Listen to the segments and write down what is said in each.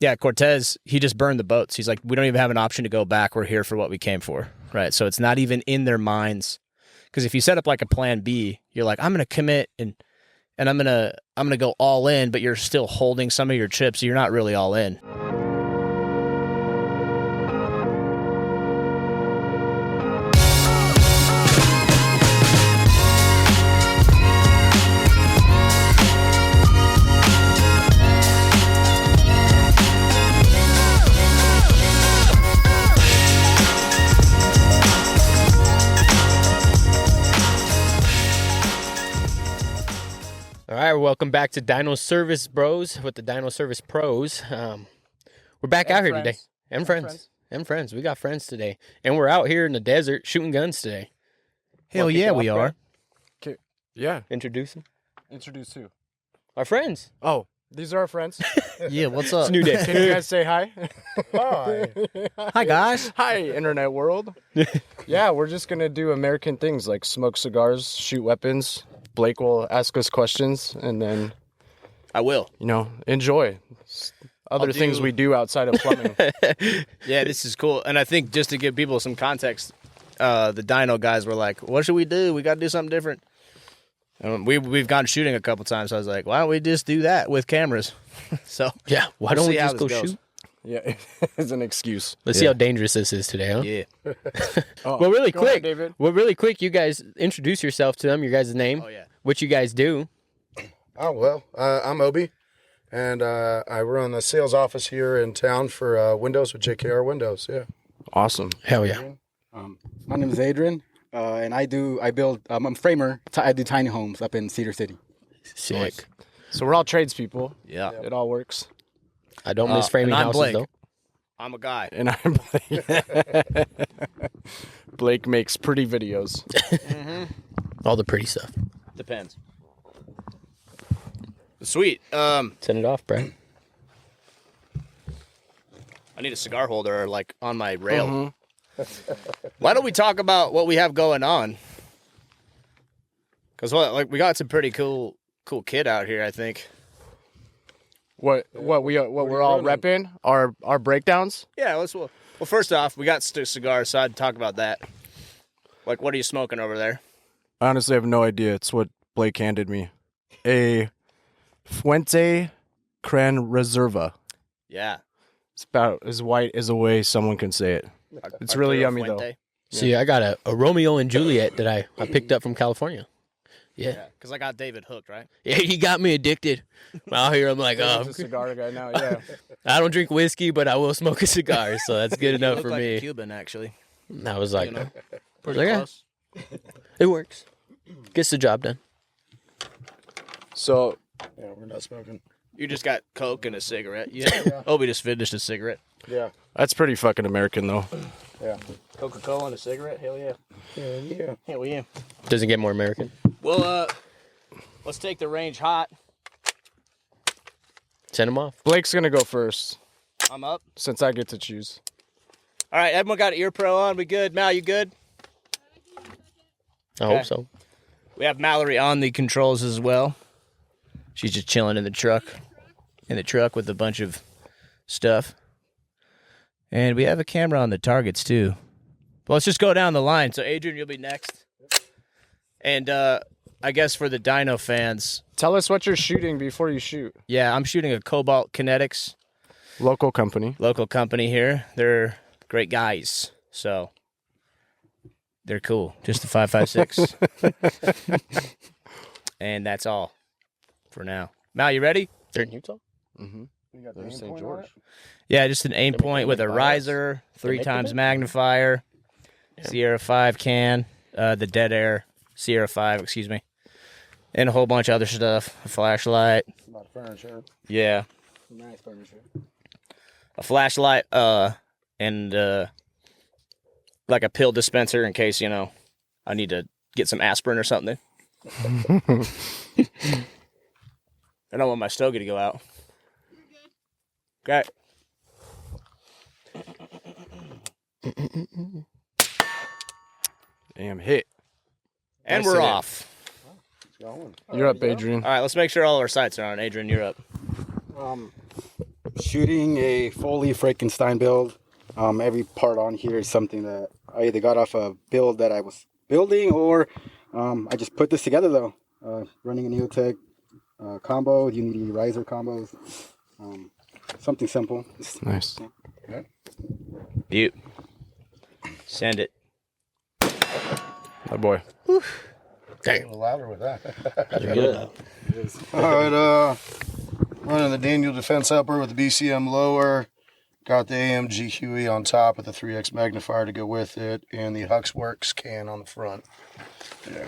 Yeah, Cortez, he just burned the boats. He's like, we don't even have an option to go back. We're here for what we came for, right? So it's not even in their minds. Because if you set up like a plan B, you're like, I'm going to commit and I'm gonna go all in, but you're still holding some of your chips. So you're not really all in. All right, welcome back to Dino Service Bros with the Dino Service Pros. We're back out here today. And friends. We got friends today. And we're out here in the desert shooting guns today. Hell yeah, we are. Okay. Yeah. Introduce them. Introduce who? Our friends. Oh, these are our friends. Yeah, what's up? It's a new day. Can you guys say hi? Hi. Hi, guys. Hi, internet world. Yeah, we're just going to do American things like smoke cigars, shoot weapons. Blake will ask us questions, and then I will. Enjoy other things we do outside of plumbing. Yeah, this is cool. And I think just to give people some context, the Dino guys were like, what should we do? We got to do something different. And we've gone shooting a couple times. So I was like, why don't we just do that with cameras? So yeah, why don't we just go shoot? Yeah, it's an excuse. Let's see how dangerous this is today, huh? Yeah. Well, really quick, ahead, David. really quick, you guys introduce yourself to them, your guys' name. Oh, yeah. What you guys do. Oh, well, I'm Obi, and I run the sales office here in town for Windows with JKR Windows, yeah. Awesome. Hell yeah. My name is Adrian, and I'm a framer. I do tiny homes up in Cedar City. Sick. Nice. So we're all tradespeople. Yeah. It all works. I don't miss framing and I'm houses, Blake. though. I'm a guy. And I'm Blake. Blake makes pretty videos. All the pretty stuff. Depends. Sweet. Send it off, Brad. I need a cigar holder like on my rail. Why don't we talk about what we have going on? Because we got some pretty cool kid out here, I think. What we're all repping? Our breakdowns? Yeah, well, first off, we got cigars, so I'd talk about that. Like, what are you smoking over there? I honestly have no idea. It's what Blake handed me. A Fuente Cran Reserva. Yeah. It's about as white as a way someone can say it. It's really yummy, though. See, I got a Romeo and Juliet that I picked up from California. Yeah. Because I got David hooked, right? Yeah, he got me addicted. Out here, I'm like, He's a cigar guy now, yeah. I don't drink whiskey, but I will smoke a cigar, so that's good enough for like me. A Cuban, actually. And I was like, Pretty yeah, close. it works. Gets the job done. So, Yeah, we're not smoking. You just got Coke and a cigarette. Yeah. Obi just finished a cigarette. Yeah. that's pretty fucking American, though. Yeah. Coca-Cola and a cigarette? Hell yeah. Yeah. Hell yeah. Doesn't get more American. Well, let's take the range hot. Send him off. Blake's going to go first, I'm up. since I get to choose. All right, everyone got ear pro on. We good? Mal, you good? I hope so. We have Mallory on the controls as well. She's just chilling in the truck with a bunch of stuff. And we have a camera on the targets too. Well, let's just go down the line. So Adrian, you'll be next. And I guess for the Dino fans, Tell us what you're shooting before you shoot. yeah, I'm shooting a Cobalt Kinetics, Local company. local company here. They're great guys. So they're cool. Just the 5.56. And that's all for now. Mal, you ready? They're in Utah? Mm-hmm. You got the There's aim St. point George. on it? Yeah, just an aim Can we- point can with we a buy riser, Can 3 we times make magnifier, Yeah. Sierra 5 can, the Dead Air Sierra 5, excuse me, and a whole bunch of other stuff. A flashlight, A lot of furniture. yeah, Nice furniture. a flashlight, and like a pill dispenser in case I need to get some aspirin or something. I don't want my stogie to go out. Okay. Damn, hit. And Nice we're hit. off. It's going. You're up, Adrian. All right, let's make sure all our sights are on. Adrian, you're up. Shooting a fully Frankenstein build. Every part on here is something that I either got off a build that I was building, or I just put this together though. Running a Neotech combo, Unity riser combos. Something simple. Nice. Yeah. Butte. Send it. Oh boy. A little louder with that. You're good. All right, running the Daniel Defense Upper with the BCM lower. Got the AMG Huey on top with the 3X magnifier to go with it, and the Huxworks can on the front. Yeah.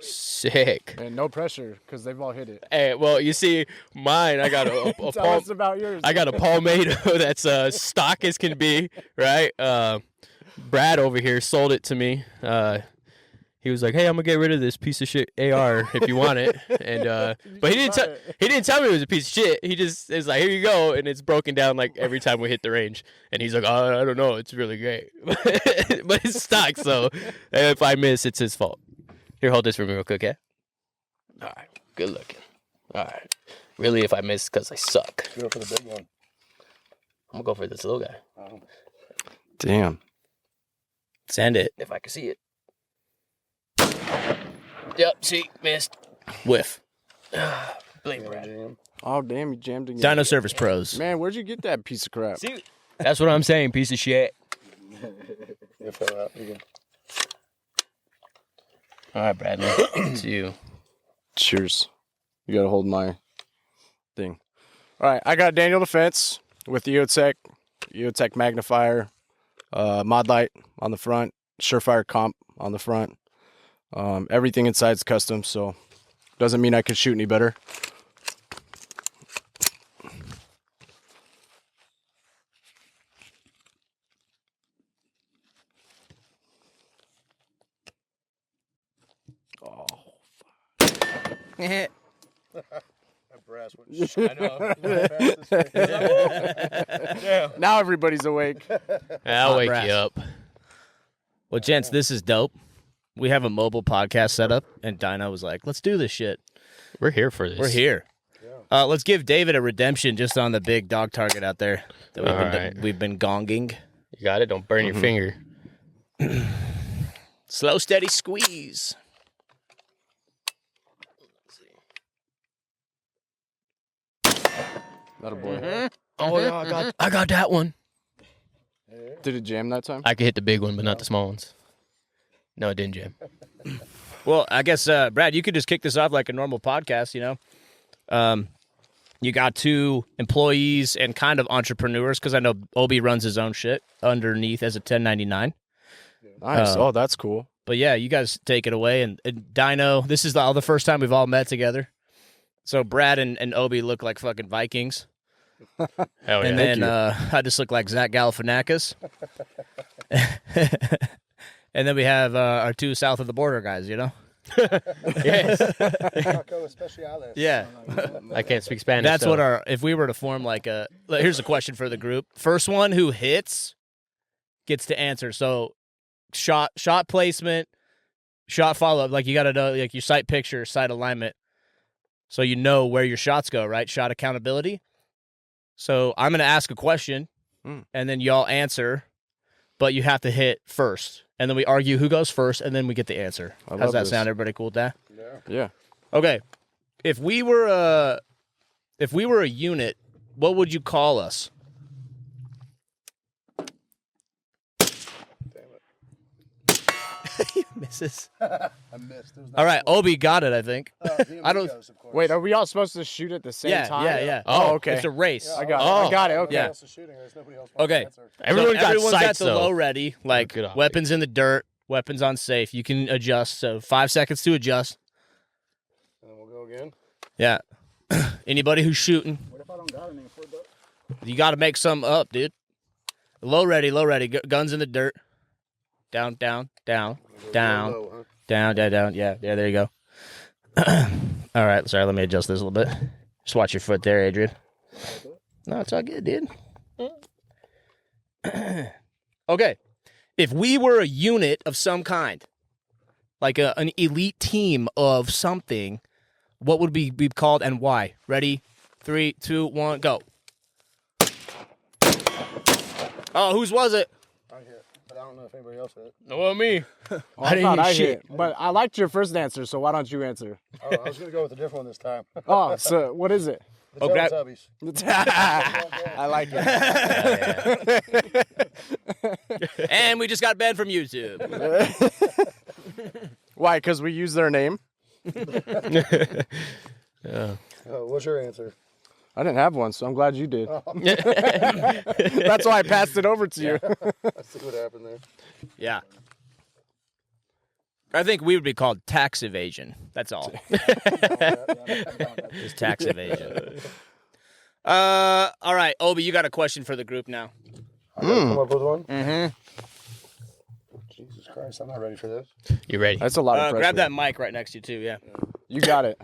Sick. And no pressure, because they've all hit it. Hey, well, you see, mine, I got a Tell us about yours. I got a Palmetto that's stock as can be, right? Brad over here sold it to me. He was like, "Hey, I'm gonna get rid of this piece of shit AR if you want it." And but he didn't tell me it was a piece of shit. He just is like, "Here you go," and it's broken down like every time we hit the range. And he's like, "Oh, I don't know, it's really great," but it's stock, so if I miss, it's his fault. Here, hold this for me real quick, yeah? All right, good looking. All right, really, if I miss, because I suck. Go for the big one. I'm gonna go for this little guy Damn. Send it. if I can see it. Yep, see, missed. Whiff. Blame Brad. Oh, damn, you jammed again. Dino Service Pros. Man, where'd you get that piece of crap? See, that's what I'm saying, piece of shit. You fill out. You can. All right, Bradley, it's you. Cheers. You gotta hold my thing. All right, I got Daniel Defense with the EOTech magnifier, mod light on the front, Surefire comp on the front. Everything inside's custom, so doesn't mean I can shoot any better. Oh, That brass went I know. now everybody's awake. I'll wake brass. you up. Well, gents, this is dope. We have a mobile podcast set up, and Dino was like, let's do this shit. We're here for this. We're here. Let's give David a redemption just on the big dog target out there that we've been gonging. You got it? Don't burn your finger. Slow, steady squeeze. Not a boy. Oh, yeah, I got that one. Did it jam that time? I could hit the big one, but not the small ones. No, it didn't, Jim. Well, I guess, Brad, you could just kick this off like a normal podcast, you know? You got two employees and kind of entrepreneurs, because I know Obi runs his own shit underneath as a 1099. Nice. Oh, that's cool. But yeah, you guys take it away. And Dino, this is the first time we've all met together. So Brad and Obi look like fucking Vikings. Hell yeah. And then I just look like Zach Galifianakis. And then we have our two south of the border guys, you know? Yes. Taco Especiales. Yeah. I can't speak Spanish. That's so. what if we were to form like here's a question for the group. First one who hits gets to answer. So shot placement, shot follow-up, like you got to know like your sight picture, sight alignment. So you know where your shots go, right? Shot accountability. So I'm going to ask a question and then y'all answer, but you have to hit first. And then we argue who goes first, and then we get the answer. How's that sound? Everybody cool with that? Yeah. Okay. If we were a unit, what would you call us? He misses. I missed. It was All right, Obi got it, I think. I don't. Of course. Wait, are we all supposed to shoot at the same time? Yeah. Oh, okay. It's a race. I got it. I got it. Okay. Yeah. Else is shooting. There's nobody else wants Okay. to answer. Everyone got everyone's sights, got the though. low ready, like Good optics. weapons in the dirt, weapons on safe. You can adjust. So 5 seconds to adjust. And then we'll go again. Yeah. Anybody who's shooting, What if I don't got any for the... you got to make some up, dude. Low ready. Guns in the dirt. Down. Low, huh? Down. Yeah, there you go. All right, sorry, let me adjust this a little bit. Just watch your foot there, Adrian. No, it's all good, dude. Okay, if we were a unit of some kind, like an elite team of something, what would be called and why? Ready? 3, 2, 1, go. Oh, whose was it? I hit, but I don't know if anybody else hit. No, me. I didn't hear thought I shit. hit, but I liked your first answer, so why don't you answer? Oh, I was going to go with a different one this time. Oh, so what is it? The grab- Teletubbies. I like it. And we just got banned from YouTube. Why? Because we use their name? Yeah. What's your answer? I didn't have one, so I'm glad you did. That's why I passed it over to you. Let's see what happened there. Yeah. I think we would be called tax evasion. That's all. Just tax evasion. All right, Obi, you got a question for the group now. I gotta come up with one? Mm-hmm. Jesus Christ, I'm not ready for this. You ready? That's a lot of pressure. Grab that mic right next to you, too, yeah. You got it.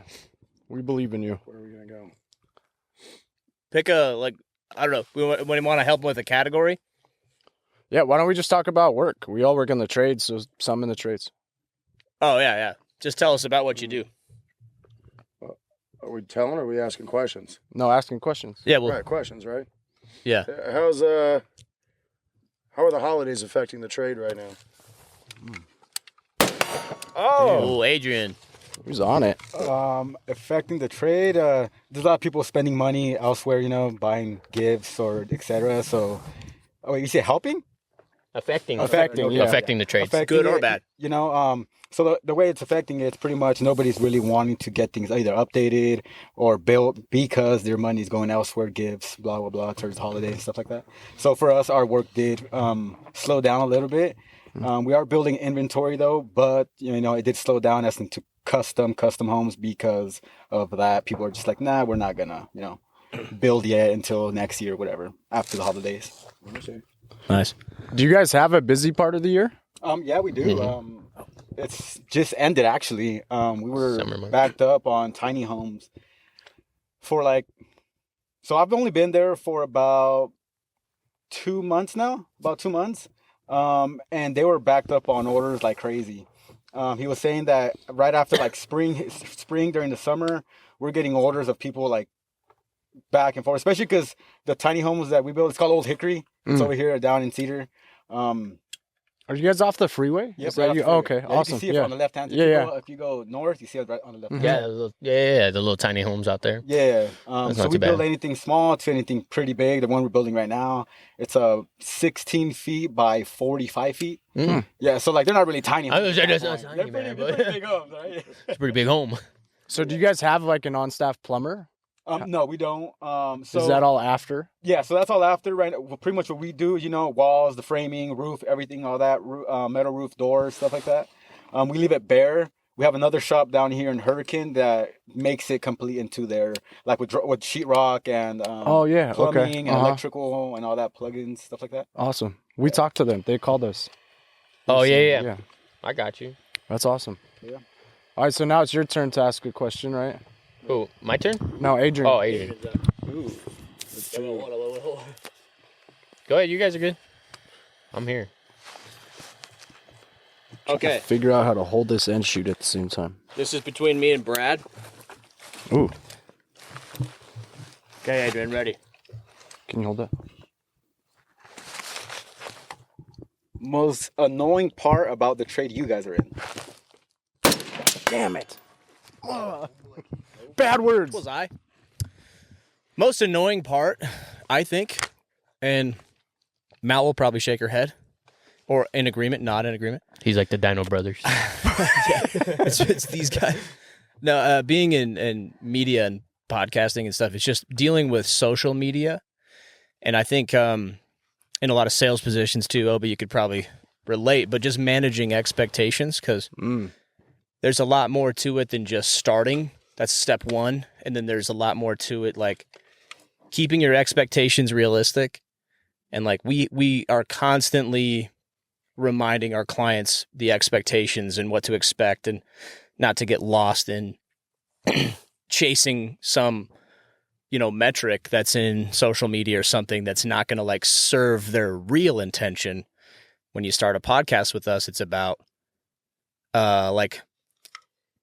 We believe in you. Where are we going to go? Pick a, I don't know, we want to help with a category? Yeah, why don't we just talk about work? We all work in the trades, so some in the trades. Oh, yeah. Just tell us about what you do. Are we telling or are we asking questions? No, asking questions. Yeah, well, Right, questions, right? yeah. How are the holidays affecting the trade right now? Oh, Adrian. Who's on it? Affecting the trade. There's a lot of people spending money elsewhere, buying gifts or etc. So, you say helping? Affecting yeah. affecting the trades. Affecting Good or it, bad? So the way it's affecting it, it's pretty much nobody's really wanting to get things either updated or built because their money's going elsewhere, gifts, blah, blah, blah, towards holidays, stuff like that. So for us, our work did slow down a little bit. We are building inventory though, but it did slow down as into custom homes because of that. People are just like, nah, we're not gonna, build yet until next year, whatever, after the holidays. Nice. Do you guys have a busy part of the year? Yeah, we do. It's just ended actually. We were Summer months. backed up on tiny homes for so I've only been there for about 2 months now, and they were backed up on orders like crazy. He was saying that right after spring during the summer, we're getting orders of people back and forth, especially because the tiny homes that we built, it's called Old Hickory. It's over here down in Cedar. Are you guys off the freeway? Yep, Is that right you? off the Okay, freeway. awesome. You can see it on the left hand. If you go north, you see it right on the left hand. Yeah, the little tiny homes out there. Yeah. That's So not we too bad. build anything small to anything pretty big. The one we're building right now, it's 16 feet by 45 feet. Yeah, so they're not really tiny. I was homes gonna say, at that's that not point. tiny, They're man, pretty but- big homes, right? It's a pretty big home. So do you guys have an on-staff plumber? No, we don't. So Is that all after? Yeah, so that's all after, right? Well, pretty much what we do, walls, the framing, roof, everything, all that, metal roof, doors, stuff like that. We leave it bare. We have another shop down here in Hurricane that makes it complete into their, with sheetrock and plumbing and electrical and all that, plugins, stuff like that. Awesome. We talked to them. They called us. Oh, yeah. Yeah. I got you. That's awesome. Yeah. All right, so now it's your turn to ask a question, right? Oh, my turn? No, Adrian. Oh, Adrian. Go ahead. You guys are good. I'm here. Okay, Figure out how to hold this and shoot at the same time. this is between me and Brad. Ooh, Okay, Adrian, ready? can you hold that? Most annoying part about the trade you guys are in? Damn it. Bad words. Was I? Most annoying part, I think, and Mal will probably shake her head, or in agreement, not in agreement. He's like the Dino brothers. It's these guys. No, being in media and podcasting and stuff, it's just dealing with social media. And I think in a lot of sales positions too, Obi, you could probably relate, but just managing expectations, because there's a lot more to it than just starting. That's step one. And then there's a lot more to it, like keeping your expectations realistic. And we are constantly reminding our clients the expectations and what to expect, and not to get lost in chasing some, metric that's in social media or something that's not going to serve their real intention. When you start a podcast with us, it's about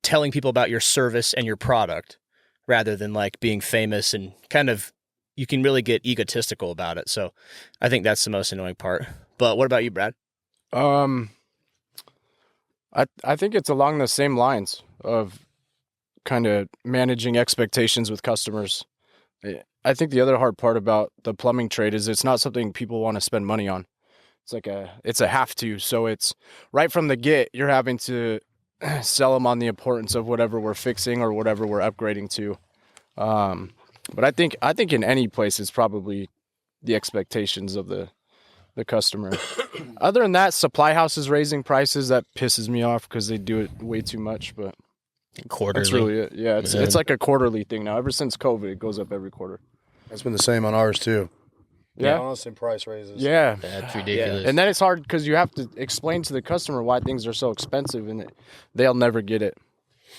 telling people about your service and your product rather than like being famous and kind of, you can really get egotistical about it. So I think that's the most annoying part. But what about you, Brad? I think it's along the same lines of kind of managing expectations with customers. I think the other hard part about the plumbing trade is it's not something people want to spend money on. It's a have to. So it's right from the get, you're having to sell them on the importance of whatever we're fixing or whatever we're upgrading to. But I think in any place it's probably the expectations of the customer. Other than that, supply houses raising prices, that pisses me off because they do it way too much. But Quarterly. that's really it. Yeah, it's like a quarterly thing now. Ever since COVID, it goes up every quarter. That's been the same on ours too. Yeah. Constant price raises. Yeah. That's ridiculous. And then it's hard because you have to explain to the customer why things are so expensive, and they'll never get it.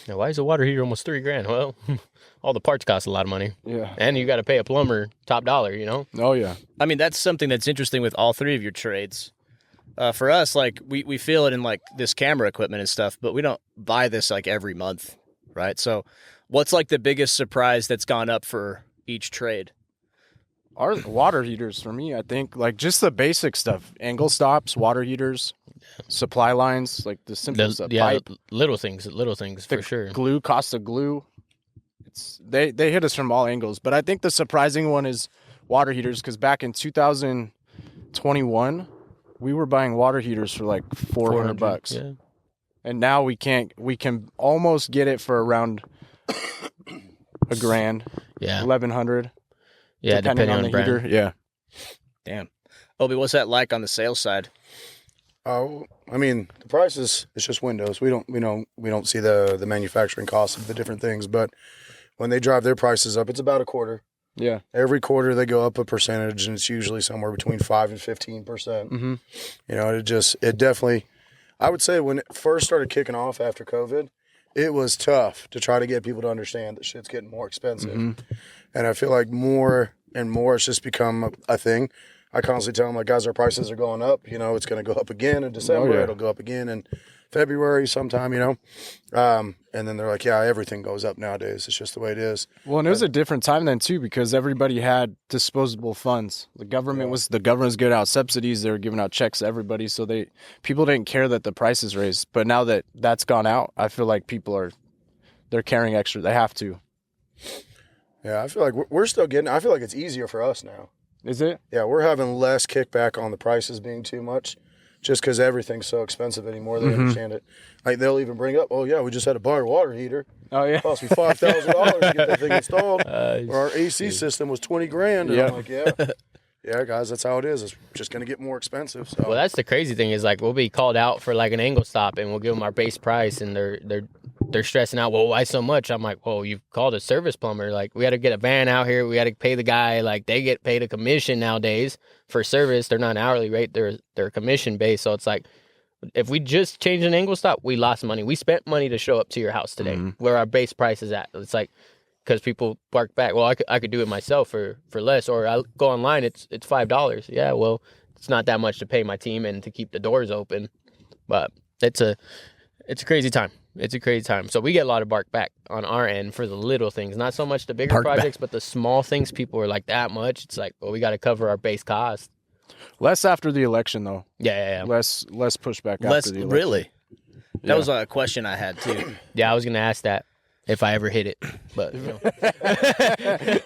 Now, why is a water heater almost $3,000? Well, all the parts cost a lot of money. Yeah. And you got to pay a plumber top dollar, you know? Oh, yeah. I mean, that's something that's interesting with all three of your trades. For us, like we feel it in like this camera equipment and stuff, but we don't buy this like every month, right? So what's like the biggest surprise that's gone up for each trade? Our water heaters for me, I think, like just the basic stuff, angle stops, water heaters, supply lines, like the simple stuff. Yeah, pipe, little things for sure. glue, cost of glue. They hit us from all angles, but I think the surprising one is water heaters because back in 2021, we were buying water heaters for like $400. Yeah. And now we can almost get it for around $1,000, Yeah. $1,100. Yeah, depending on the brand. heater. Yeah. Damn. Obi, what's that like on the sales side? Oh, I mean, the prices, it's just windows. We don't see the manufacturing costs of the different things, but when they drive their prices up, it's about a quarter. Yeah. Every quarter they go up a percentage, and it's usually somewhere between 5 and 15%. Mm-hmm. You know, it definitely, I would say when it first started kicking off after COVID, it was tough to try to get people to understand that shit's getting more expensive. Mm-hmm. And I feel like more and more it's just become a thing. I constantly tell them, like, guys, our prices are going up. You know, it's going to go up again in December. Oh, yeah. It'll go up again in February sometime, you know. And then they're like, yeah, everything goes up nowadays. It's just the way it is. Well, and it was a different time then, too, because everybody had disposable funds. The government was giving out subsidies. They were giving out checks to everybody. So people didn't care that the prices raised. But now that that's gone out, I feel like they're carrying extra. They have to. Yeah, I feel like we're still getting, I feel like it's easier for us now. Is it? Yeah, we're having less kickback on the prices being too much just because everything's so expensive anymore. They understand it. Like, they'll even bring up, oh, yeah, we just had to buy a water heater. Oh, yeah. It cost me $5,000 to get that thing installed. Or our AC system was $20,000. And I'm like, yeah. Yeah, guys, that's how it is. It's just going to get more expensive. So. Well, that's the crazy thing is, like, we'll be called out for, like, an angle stop, and we'll give them our base price, and they're stressing out, well, why so much? I'm like, well, you've called a service plumber. Like, we got to get a van out here. We got to pay the guy. Like, they get paid a commission nowadays for service. They're not an hourly rate. They're commission-based. So it's like, if we just change an angle stop, we lost money. We spent money to show up to your house today where our base price is at. It's like, because people bark back, well, I could do it myself for less, or I go online, it's $5. Yeah, well, it's not that much to pay my team and to keep the doors open, but it's a crazy time. It's a crazy time. So we get a lot of bark back on our end for the little things, not so much the bigger projects, but the small things. People are like, that much. It's like, well, we got to cover our base cost. Less after the election, though. Yeah. Less pushback after the election. Really? That was a question I had, too. Yeah, I was going to ask that if I ever hit it, but you know.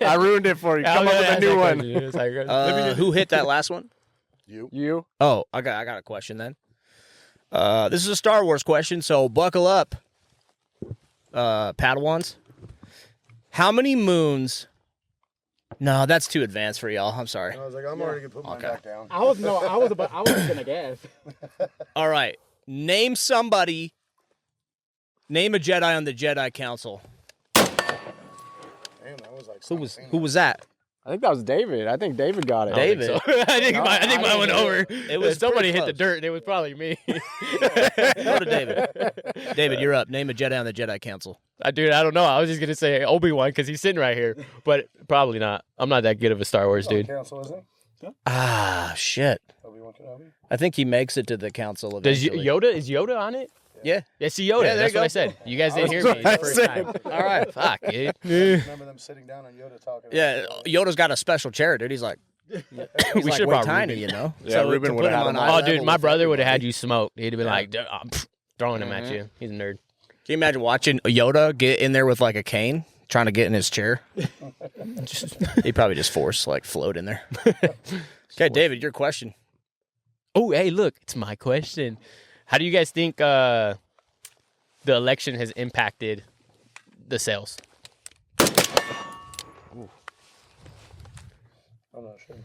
I ruined it for you. Come up with a new one. Who hit that last one? You? Oh, I got a question then. This is a Star Wars question, so buckle up, Padawans. How many moons? No, that's too advanced for y'all. I'm sorry. I was like, I'm already going to put mine back down. I was gonna guess. All right, name a Jedi on the Jedi Council. Damn, that was like Who was that? I think that was David. I think David got it. David. I think mine went over. It was somebody pretty hit the close. dirt, and it was probably me. Go to David. David, you're up. Name a Jedi on the Jedi Council. Dude, I don't know. I was just gonna say Obi-Wan because he's sitting right here, but probably not. I'm not that good of a Star Wars dude. Council, isn't it? Ah, shit. Obi-Wan Kenobi? I think he makes it to the council Does eventually. Yoda? Is Yoda on it? Yeah. Yeah, see Yoda. Yeah, there That's you what go. I said. You guys didn't hear That's me what the I first said. time. All right, fuck, dude. Remember them sitting down on Yoda talking. Yeah, Yoda's got a special chair, dude. He's like, he's We like should've way brought tiny, Ruben. you know. Yeah, so Ruben to would've put him had on him eye Oh, level dude, my with brother would have had everybody. you smoked. He'd have been like, throwing him at you. He's a nerd. Can you imagine watching Yoda get in there with like a cane, trying to get in his chair? He'd probably just float in there. Okay, David, your question. Oh, hey, look, it's my question. How do you guys think the election has impacted the sales? I'm not sure.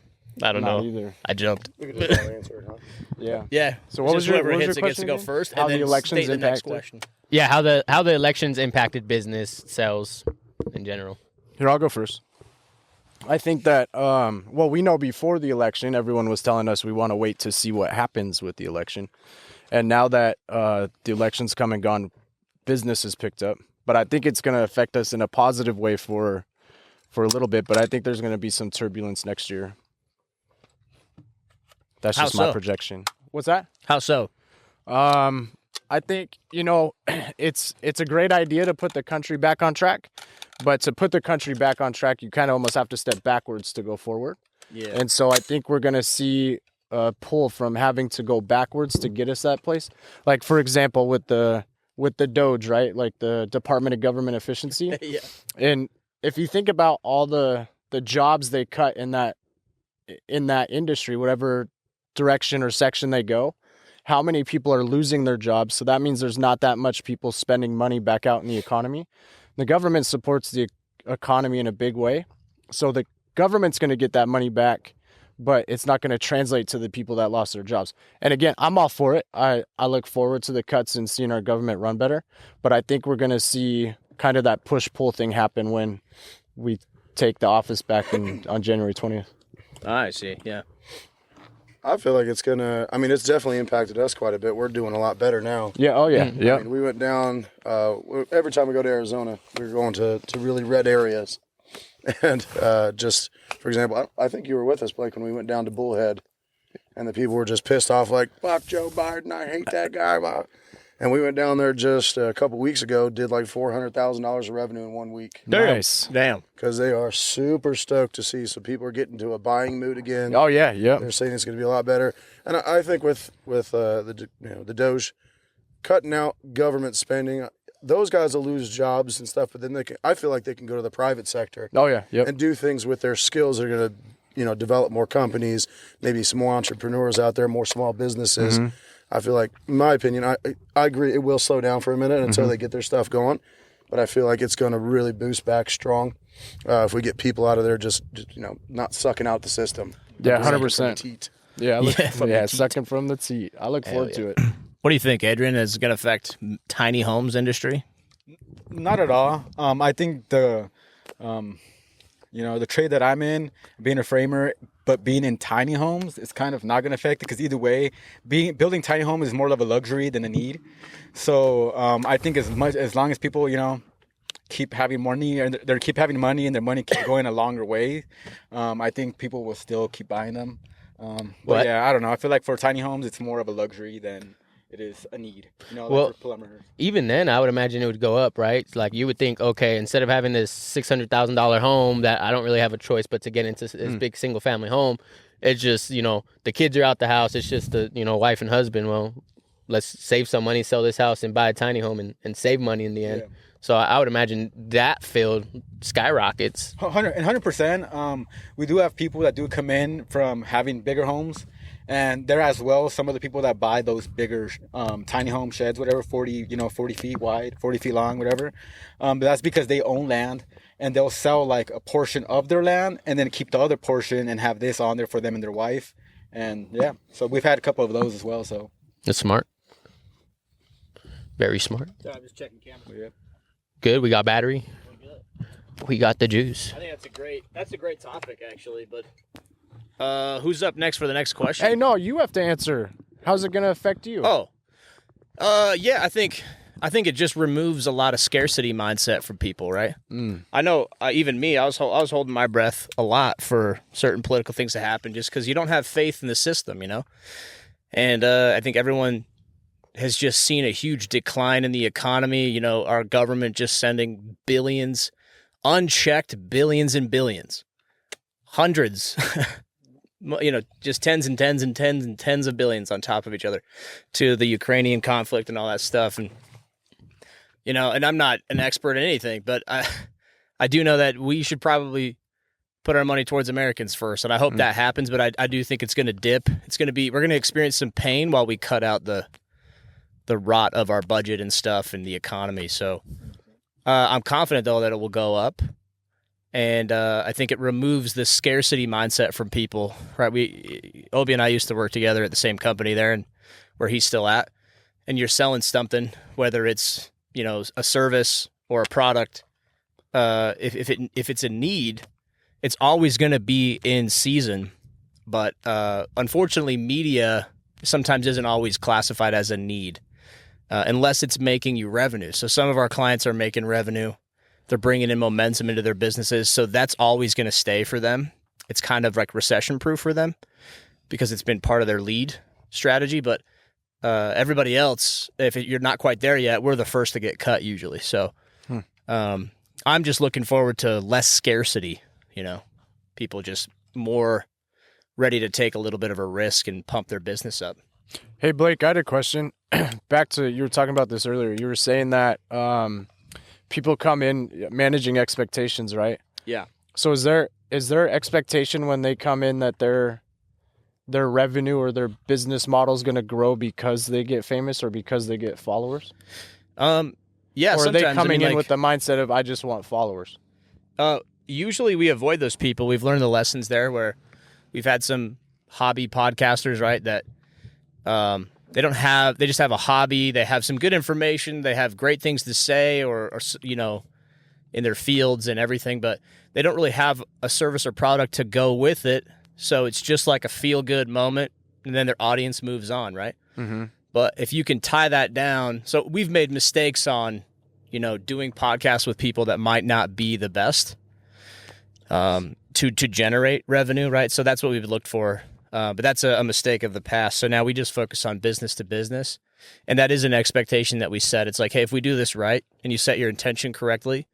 I don't Not know. either. I jumped. We could just all answer it, huh? Yeah. Yeah. So what was Just your, whoever what was hits your it gets to go question first, again? How and the then elections state the next impacted? question. Yeah, how the elections impacted business sales in general. Here, I'll go first. I think that, well, we know before the election, everyone was telling us we want to wait to see what happens with the election. And now that the election's come and gone, business has picked up. But I think it's going to affect us in a positive way for a little bit. But I think there's going to be some turbulence next year. That's How just my so? projection. What's that? How so? I think, it's a great idea to put the country back on track. But to put the country back on track, you kind of almost have to step backwards to go forward. Yeah. And so I think we're going to see a pull from having to go backwards to get us that place. Like, for example, with the DOGE, right? Like the Department of Government Efficiency. Yeah. And if you think about all the jobs they cut in that industry, whatever direction or section they go, how many people are losing their jobs? So that means there's not that much people spending money back out in the economy. The government supports the economy in a big way. So the government's going to get that money back, but it's not going to translate to the people that lost their jobs. And again, I'm all for it. I look forward to the cuts and seeing our government run better. But I think we're going to see kind of that push-pull thing happen when we take the office back on January 20th. I see. Yeah. I feel like it's gonna. I mean, it's definitely impacted us quite a bit. We're doing a lot better now. Yeah. Oh, yeah. Yeah. I mean, we went down. Every time we go to Arizona, we're going to really red areas, and just for example, I think you were with us, Blake, when we went down to Bullhead, and the people were just pissed off, like "Fuck Joe Biden, I hate that guy." And we went down there just a couple weeks ago, did like $400,000 of revenue in 1 week. Nice. Damn. Because they are super stoked to see. So people are getting to a buying mood again. Oh, yeah. Yeah. They're saying it's going to be a lot better. And I think with the DOGE cutting out government spending, those guys will lose jobs and stuff. But then I feel like they can go to the private sector Oh, yeah. Yep. and do things with their skills. They're going to develop more companies, maybe some more entrepreneurs out there, more small businesses. Mm-hmm. I feel like, in my opinion, I agree it will slow down for a minute until they get their stuff going. But I feel like it's going to really boost back strong if we get people out of there just not sucking out the system. Yeah, Sucking from the 100%. teat. Yeah, sucking from the teat. I look forward to it. What do you think, Adrian? Is it going to affect tiny homes industry? Not at all. I think the trade that I'm in, being a framer, but being in tiny homes, is kind of not going to affect it because either way, building tiny homes is more of a luxury than a need. So I think as long as people, keep having money and they keep having money and their money keep going a longer way, I think people will still keep buying them. But yeah, I don't know. I feel like for tiny homes, it's more of a luxury than it is a need. For plumbers. Even then, I would imagine it would go up, right? Like you would think, okay, instead of having this $600,000 home that I don't really have a choice but to get into this big single family home, it's just, the kids are out the house. It's just the, wife and husband. Well, let's save some money, sell this house and buy a tiny home and save money in the end. Yeah. So I would imagine that field skyrockets. 100%. We do have people that do come in from having bigger homes. And there as well, some of the people that buy those bigger tiny home sheds, whatever, 40 feet wide, 40 feet long, whatever. But that's because they own land and they'll sell like a portion of their land and then keep the other portion and have this on there for them and their wife. And yeah, so we've had a couple of those as well. So that's smart. Very smart. I'm just checking camera. yeah. Good. We got battery. We got the juice. I think that's a great topic, actually. But who's up next for the next question? Hey, no, you have to answer. How's it going to affect you? Oh, yeah. I think it just removes a lot of scarcity mindset from people, right? I know, even me, I was holding my breath a lot for certain political things to happen, just because you don't have faith in the system, And I think everyone has just seen a huge decline in the economy. You know, our government just sending billions, unchecked billions and billions, hundreds, you know, just tens and tens and tens and tens of billions on top of each other to the Ukrainian conflict and all that stuff. And, you know, and I'm not an expert in anything, but I do know that we should probably put our money towards Americans first. And I hope that happens, but I do think it's going to dip. We're going to experience some pain while we cut out the rot of our budget and stuff and the economy. So I'm confident, though, that it will go up. And I think it removes the scarcity mindset from people, right? Obi and I used to work together at the same company there, and where he's still at. And you're selling something, whether it's, you know, a service or a product. If it's a need, it's always going to be in season. But unfortunately, media sometimes isn't always classified as a need unless it's making you revenue. So some of our clients are making revenue. They're bringing in momentum into their businesses. So that's always going to stay for them. It's kind of like recession proof for them because it's been part of their lead strategy. But everybody else, if you're not quite there yet, we're the first to get cut usually. So I'm just looking forward to less scarcity, you know, people just more ready to take a little bit of a risk and pump their business up. Hey, Blake, I had a question. Back to, you were talking about this earlier. You were saying that people come in managing expectations, right? Yeah. So is there expectation when they come in that their revenue or their business model is going to grow because they get famous or because they get followers? Yeah. Or are they coming in with the mindset of, I just want followers? Usually we avoid those people. We've learned the lessons there where we've had some hobby podcasters, right, that they just have a hobby. They have some good information. They have great things to say or you know, in their fields and everything, but they don't really have a service or product to go with it. So it's just like a feel-good moment, and then their audience moves on, right? Mm-hmm. But if you can tie that down, so we've made mistakes on, you know, doing podcasts with people that might not be the best to generate revenue, right? So that's what we've looked for. But that's a mistake of the past. So now we just focus on business to business. And that is an expectation that we set. It's like, hey, if we do this right and you set your intention correctly,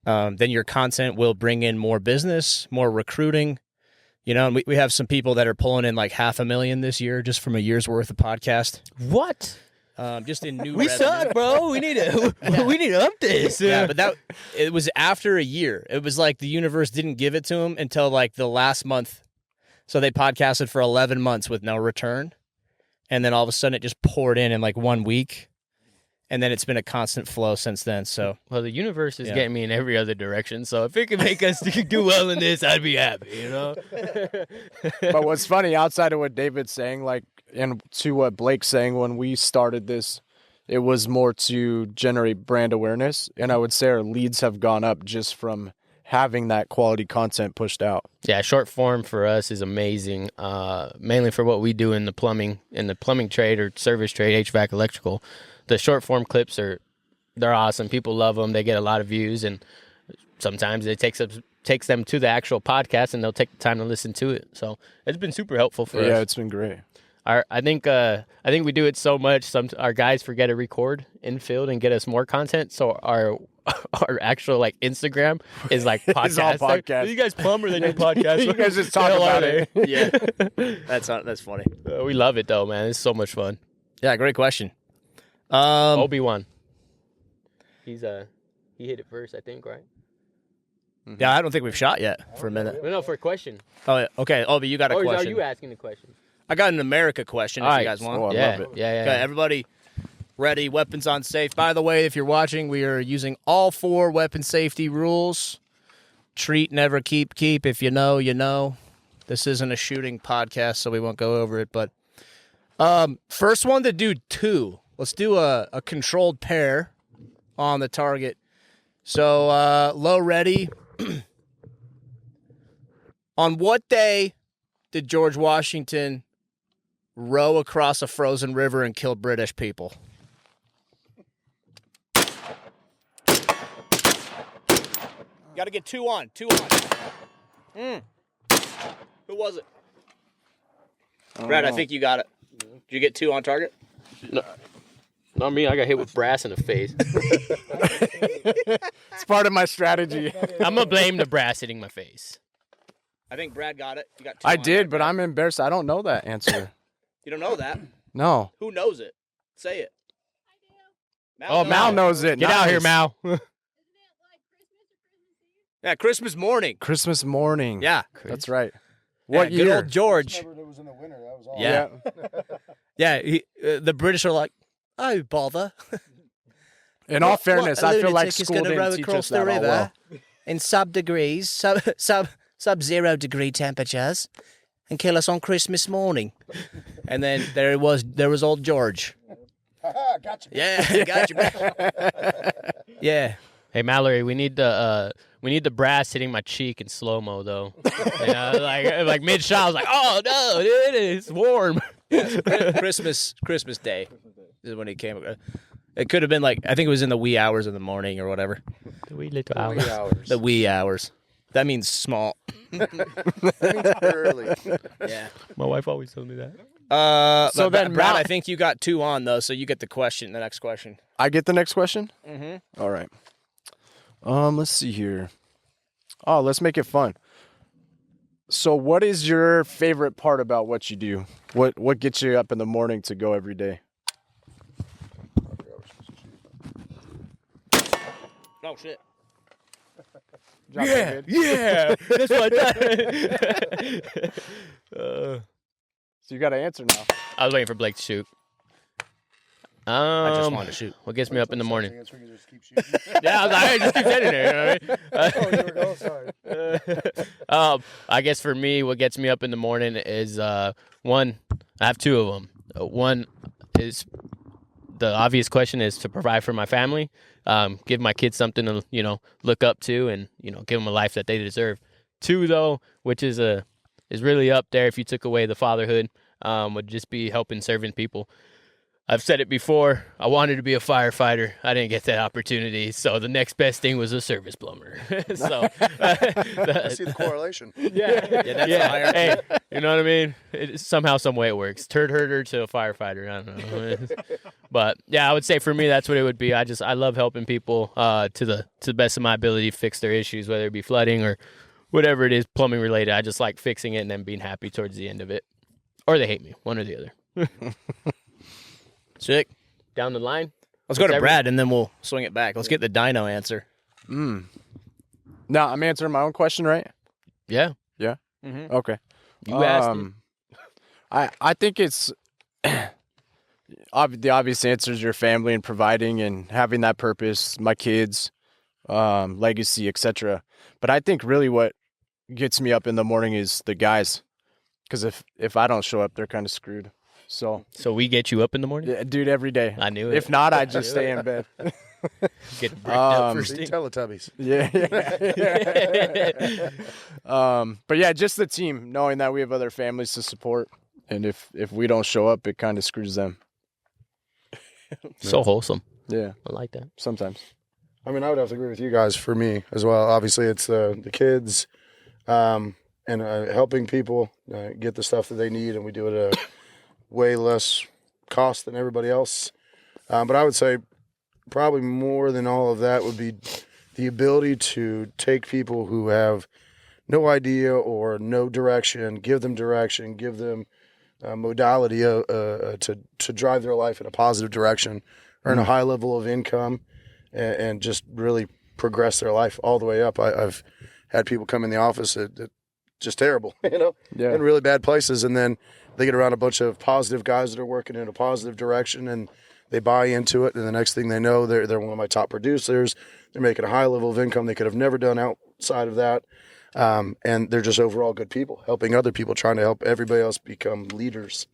then your content will bring in more business, more recruiting. You know, and we have some people that are pulling in like $500,000 this year just from a year's worth of podcast. What? Just in new We revenue. suck, bro. We need to up this. Yeah, but it was after a year. It was like the universe didn't give it to them until like the last month. So they podcasted for 11 months with no return. And then all of a sudden it just poured in like 1 week. And then it's been a constant flow since then. So, well, the universe is getting me in every other direction. So if it can make us do well in this, I'd be happy, you know? But what's funny, outside of what David's saying, like, and to what Blake's saying, when we started this, it was more to generate brand awareness. And I would say our leads have gone up just from having that quality content pushed out. Yeah, short form for us is amazing, mainly for what we do in the plumbing trade or service trade, HVAC, electrical. The short form clips they're awesome. People love them. They get a lot of views, and sometimes it takes them to the actual podcast, and they'll take the time to listen to it. So it's been super helpful for us. Yeah, it's been great. I think we do it so much. Our guys forget to record in field and get us more content. So our actual like Instagram is like podcast. It's all podcast. You guys plumber than your podcast. You guys just talk about it. yeah, that's funny. We love it though, man. It's so much fun. Yeah, great question. Obi-Wan. He hit it first, I think, right? Yeah, I don't think we've shot yet for a minute. No, for a question. Oh, yeah. Okay. Obi, you got a Or question. are you asking the question? I got an America question if you guys want. Oh, I Yeah, love it. yeah. Okay, everybody ready, weapons on safe. By the way, if you're watching, we are using all 4 weapon safety rules. Treat, never keep. If you know, you know. This isn't a shooting podcast, so we won't go over it. But first one to do 2. Let's do a controlled pair on the target. So, low ready. On what day did George Washington row across a frozen river and kill British people? Got to get 2 on. Who was it? Brad, I think you got it. Did you get 2 on target? No. Not me. I got hit with brass in the face. It's part of my strategy. I'm gonna blame the brass hitting my face. I think Brad got it. You got 2 I on did, that, but Brad. I'm embarrassed. I don't know that answer. You don't know that? No. Who knows it? Say it. Oh, Mal knows it. Get out here, Nice. Mal. Yeah, Christmas morning. Christmas morning. Yeah. That's right. Yeah, What good year? old George. Remember it was in the winter. That was all. Yeah. Yeah, the British are like, oh, bother. In all fairness, What a I feel like lunatic is school gonna didn't row teach across us the that all river well. in sub-0 degree temperatures and kill us on Christmas morning. And then there was old George. Gotcha. Yeah, got you, man. Yeah. Hey Mallory, we need the brass hitting my cheek in slow mo though. like mid shot, I was like, oh no, dude, it's warm. Christmas Day is when he came. It could have been like, I think it was in the wee hours of the morning or whatever. The wee little hours. The wee hours. That means small. Early. Yeah. My wife always told me that. So So then Brad, Mal- I think you got 2 on though, so you get the next question. I get the next question? Mm-hmm. All right. Let's see here. Oh, let's make it fun. So what is your favorite part about what you do? What gets you up in the morning to go every day? Oh shit. Yeah. Yeah, that's what I thought. So you got to answer now. I was waiting for Blake to shoot. I just wanted to shoot. What gets me up in the morning? Answer, you just keep shooting. Yeah, I was like, hey, just keep sitting there. You know what I mean? There we go. Sorry. I guess for me, what gets me up in the morning is one. I have 2 of them. One is the obvious question is to provide for my family, give my kids something to look up to, and give them a life that they deserve. 2 though, which is really up there. If you took away the fatherhood, would just be helping serving people. I've said it before. I wanted to be a firefighter. I didn't get that opportunity. So the next best thing was a service plumber. So I see the correlation. yeah, that's the hierarchy. Hey, you know what I mean? Somehow, some way, it works. Turd herder to a firefighter. I don't know. But yeah, I would say for me, that's what it would be. I love helping people to the best of my ability fix their issues, whether it be flooding or whatever it is, plumbing related. I just like fixing it and then being happy towards the end of it, or they hate me, one or the other. Sick. Down the line. Let's go to What's Brad and then we'll swing it back. Let's get the Dino answer. Now I'm answering my own question, right? Yeah, Okay. you asked it. I think it's the obvious answer is your family and providing and having that purpose, my kids, legacy, etc. But I think really what gets me up in the morning is the guys, because if I don't show up, they're kind of screwed. So We get you up in the morning? yeah, dude, every day. I knew it. If not, I just stay in bed. Get bricked up first Big thing. Teletubbies. Yeah. But yeah, just the team, knowing that we have other families to support, and if we don't show up, it kind of screws them. So wholesome. Yeah, I like that. sometimes. I mean, I would have to agree with you guys for me as well. Obviously, it's the kids and helping people get the stuff that they need, and we do it at a way less cost than everybody else. But I would say probably more than all of that would be the ability to take people who have no idea or no direction, give them direction, give them modality to drive their life in a positive direction, earn a high level of income, and just really progress their life all the way up. I've had people come in the office that just terrible, Yeah. in really bad places, and then they get around a bunch of positive guys that are working in a positive direction, and they buy into it, and the next thing they know, they're one of my top producers. They're making a high level of income they could have never done outside of that, and they're just overall good people, helping other people, trying to help everybody else become leaders.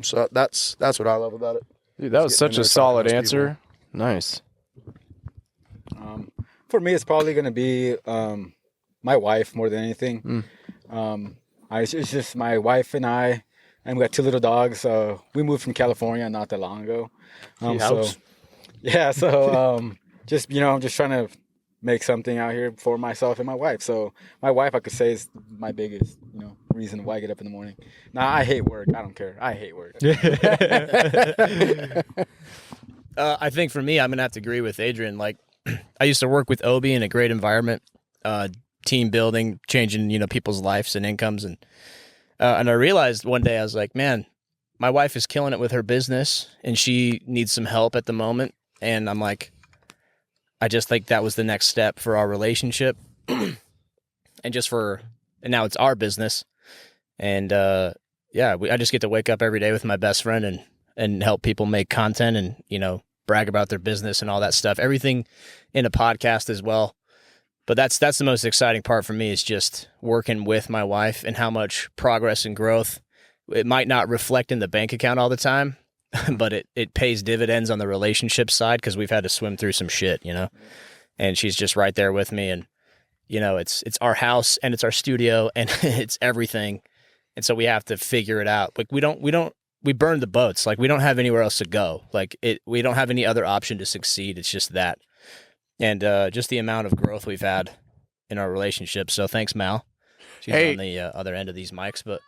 So that's what I love about it. Dude, that was Just getting such a in there, talking to solid those answer. Nice. For me, it's probably going to be my wife more than anything. It's just my wife and I, and we got 2 little dogs. We moved from California not that long ago. So just I'm just trying to make something out here for myself and my wife. So my wife, I could say, is my biggest reason why I get up in the morning. Now I hate work. I don't care. I hate work. I think for me, I'm gonna have to agree with Adrian. Like, I used to work with Obi in a great environment, team building, changing people's lives and incomes, and I realized one day I was like, man, my wife is killing it with her business, and she needs some help at the moment, and I'm like, I just think that was the next step for our relationship, and now it's our business, and I just get to wake up every day with my best friend and help people make content and brag about their business and all that stuff. Everything in a podcast as well. But that's the most exciting part for me is just working with my wife and how much progress and growth. It might not reflect in the bank account all the time, but it pays dividends on the relationship side because we've had to swim through some shit, and she's just right there with me. And, it's our house and it's our studio and it's everything. And so we have to figure it out. Like we burn the boats. Like we don't have anywhere else to go. Like we don't have any other option to succeed. It's just that. And just the amount of growth we've had in our relationship. So thanks, Mal. She's on the other end of these mics, but.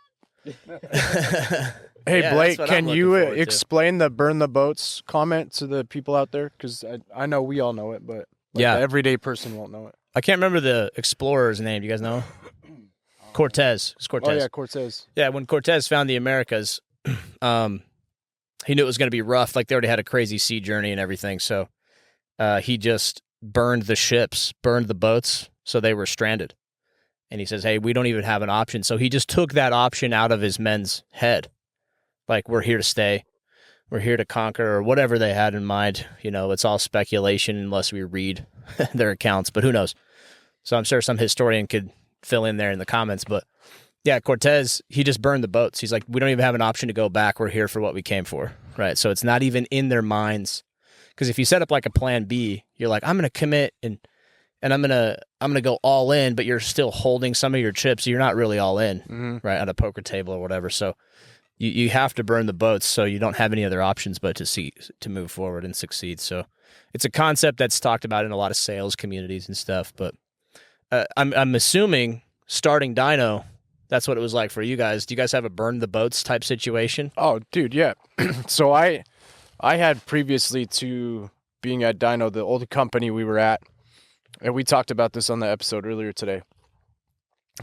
Hey, Yeah, Blake, that's what I'm can looking you forward to. explain the burn the boats comment to the people out there? Because I know we all know it, but the everyday person won't know it. I can't remember the explorer's name. Do you guys know? Cortez. It's Cortez. Oh, yeah, Cortez. Yeah, when Cortez found the Americas, he knew it was going to be rough. Like they already had a crazy sea journey and everything. So he just burned the ships, burned the boats, so they were stranded. And he says, hey, we don't even have an option. So he just took that option out of his men's head. Like, we're here to stay. We're here to conquer, or whatever they had in mind. It's all speculation unless we read their accounts, but who knows? So I'm sure some historian could fill in there in the comments. But yeah, Cortez, he just burned the boats. He's like, we don't even have an option to go back. We're here for what we came for, right? So it's not even in their minds. Because if you set up like a plan B, you're like, I'm going to commit and I'm gonna go all in, but you're still holding some of your chips. You're not really all in, right, at a poker table or whatever. So you have to burn the boats, so you don't have any other options but to move forward and succeed. So it's a concept that's talked about in a lot of sales communities and stuff. But I'm assuming starting Dino, that's what it was like for you guys. Do you guys have a burn the boats type situation? Oh, dude, yeah. So I had previously to being at Dino, the old company we were at. And we talked about this on the episode earlier today.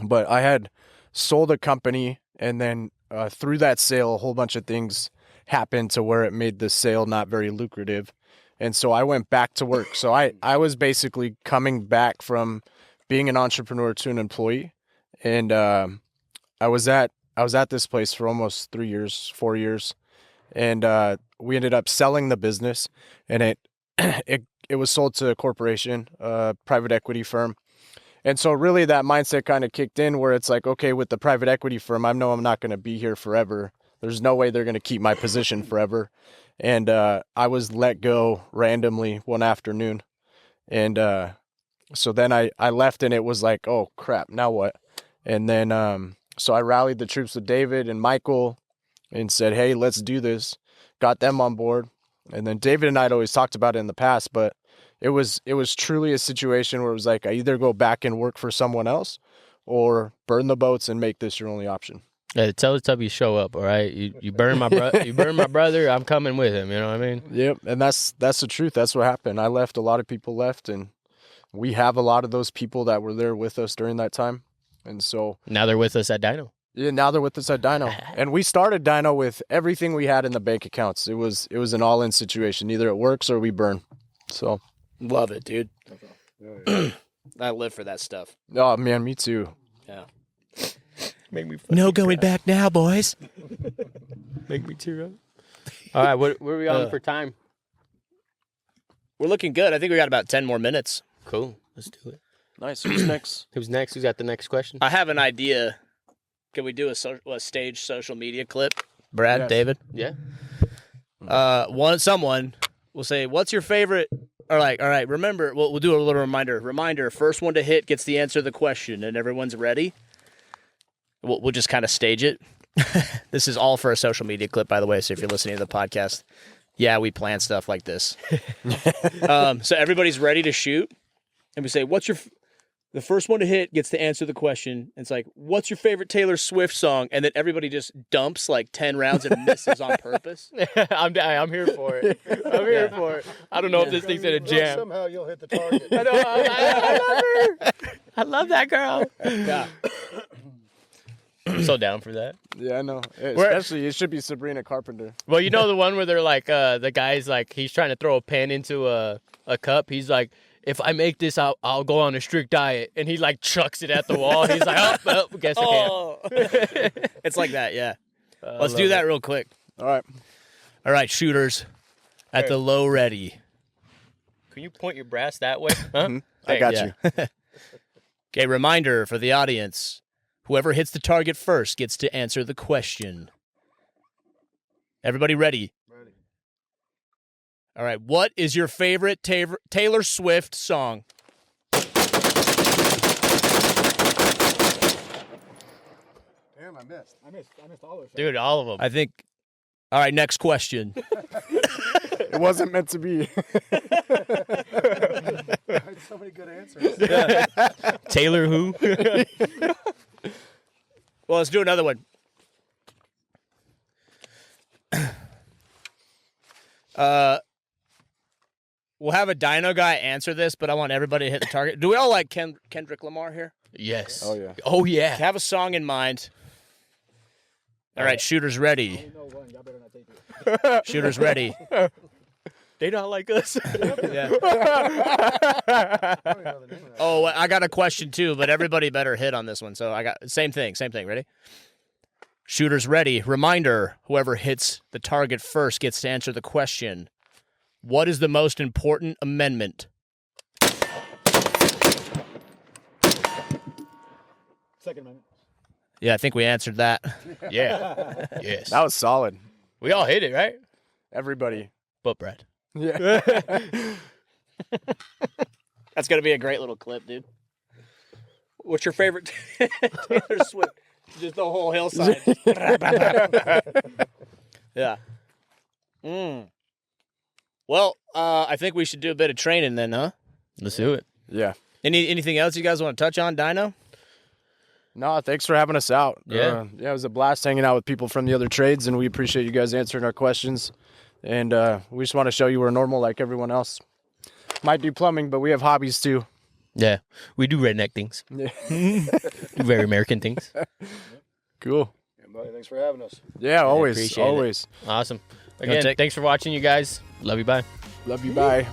But I had sold a company, and then through that sale, a whole bunch of things happened to where it made the sale not very lucrative. And so I went back to work. So I was basically coming back from being an entrepreneur to an employee. And I was at this place for almost 4 years. And we ended up selling the business, and it was sold to a corporation, a private equity firm. And so really that mindset kind of kicked in where it's like, okay, with the private equity firm, I know I'm not going to be here forever. There's no way they're going to keep my position forever. And I was let go randomly one afternoon. And so then I left, and it was like, oh, crap, now what? And then so I rallied the troops with David and Michael and said, hey, let's do this. Got them on board. And then David and I had always talked about it in the past, but it was truly a situation where it was like, I either go back and work for someone else or burn the boats and make this your only option. Yeah, Teletubbies show up, all right? You burn my you burn my brother, I'm coming with him, you know what I mean? Yep, and that's the truth. That's what happened. I left, a lot of people left, and we have a lot of those people that were there with us during that time. And so Now they're with us at Dino. yeah, now they're with us at Dino. And we started Dino with everything we had in the bank accounts. It was an all-in situation. Either it works or we burn. So Love it, dude. I live for that stuff. oh man, me too. Yeah. Make me No going back now, boys. Make me tear up. All right, what are we on for time? We're looking good. I think we got about 10 more minutes. Cool. Let's do it. Nice. Who's next? Who's next? Who's got the next question? I have an idea. Can we do a stage social media clip? Brad, Yes. David? Yeah. Someone will say, what's your favorite? Or like, all right, remember, we'll do a little reminder. Reminder, first one to hit gets the answer to the question, and everyone's ready. We'll just kind of stage it. This is all for a social media clip, by the way, so if you're listening to the podcast, yeah, we plan stuff like this. So everybody's ready to shoot, and we say, what's your The first one to hit gets to answer the question. It's like, what's your favorite Taylor Swift song? And then everybody just dumps like 10 rounds and misses on purpose. I'm here for it. I'm here for it. I don't know if this thing's in a jam. Somehow you'll hit the target. I know. I love her. I love that girl. Yeah. I'm so down for that. Yeah, I know. Especially, it should be Sabrina Carpenter. Well, you know the one where they're like, the guy's like, he's trying to throw a pen into a cup. He's like, if I make this, I'll go on a strict diet. And he like chucks it at the wall. He's like, oh, guess I can't. It's like that, yeah. Let's do that real quick. All right. All right, shooters at the low ready. Can you point your brass that way? Huh? I got Yeah. you. Okay, reminder for the audience. Whoever hits the target first gets to answer the question. Everybody ready? Ready. All right, what is your favorite Taylor Swift song? Damn, I missed. I missed all of it. Dude, all of them. I think. All right, next question. It wasn't meant to be. I had so many good answers. Taylor who? Well, let's do another one. We'll have a Dino guy answer this, but I want everybody to hit the target. Do we all like Kendrick Lamar here? Yes. Oh, yeah. Oh, yeah. Have a song in mind. All right, shooters ready. Shooters ready. They don't like us. Yeah. Oh, I got a question too, but everybody better hit on this one. So I got same thing. Ready? Shooters ready. Reminder, whoever hits the target first gets to answer the question. What is the most important amendment? Second Amendment. Yeah, I think we answered that. Yeah. Yes. That was solid. We all hit it, right? Everybody. But Brad. Yeah. That's going to be a great little clip, dude. What's your favorite Taylor Swift? Just the whole hillside. Yeah. Well, I think we should do a bit of training then, huh? Let's do it. Yeah. Anything else you guys want to touch on, Dino? No, thanks for having us out. Yeah. Yeah, it was a blast hanging out with people from the other trades, and we appreciate you guys answering our questions. And we just want to show you we're normal like everyone else. Might do plumbing, but we have hobbies too. Yeah. We do redneck things. Yeah. Very American things. Cool. Yeah, buddy, thanks for having us. Yeah, always. appreciate it. Always. Awesome. Again, thanks for watching, you guys. Love you. Bye. Love you. Bye.